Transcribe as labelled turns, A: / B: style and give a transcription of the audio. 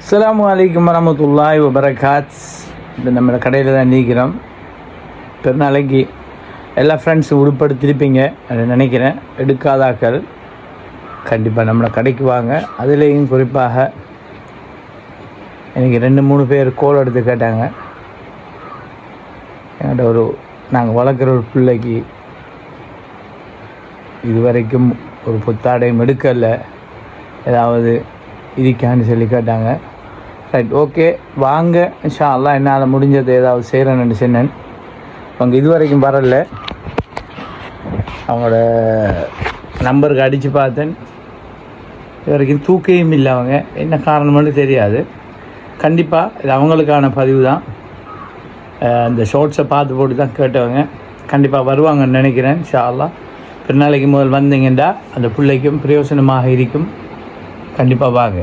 A: அஸ்ஸலாமு அலைக்கும் வரமத்துல்லாஹி வபரகாத். இப்போ நம்ம கடையில் தான் நீக்கிறோம். பெருநாளைக்கு எல்லா ஃப்ரெண்ட்ஸும் உடுப்படுத்திருப்பீங்க அப்படின்னு நினைக்கிறேன். எடுக்காதாக்கள் கண்டிப்பாக நம்மளை கடைக்கு வாங்க. அதுலேயும் குறிப்பாக எனக்கு 2-3 பேர் கோல் எடுத்து கேட்டாங்க. என்கிட்ட நாங்கள் வளர்க்குற ஒரு பிள்ளைக்கு இது வரைக்கும் ஒரு புத்தாடையும் எடுக்கலை, ஏதாவது இருக்கான்னு சொல்லி கேட்டாங்க. ரைட், ஓகே வாங்க, இன்ஷா அல்லாஹ் என்னால் முடிஞ்சது ஏதாவது செய்கிறேன்னு சொன்னேன். அவங்க இது வரைக்கும் வரல. அவங்களோட நம்பருக்கு அடித்து பார்த்தேன், இது வரைக்கும் தூக்கையும் இல்லை. அவங்க என்ன காரணம்னு தெரியாது. கண்டிப்பாக இது அவங்களுக்கான பதிவு தான். அந்த ஷார்ட்ஸை பார்த்து போட்டு தான் கேட்டவங்க. கண்டிப்பாக வருவாங்கன்னு நினைக்கிறேன். இன்ஷா அல்லாஹ் பிறநாளைக்கு முதல் வந்தீங்கன்னா அந்த பிள்ளைக்கும் பிரயோசனமாக இருக்கும். கண்டிப்பாக வாங்க.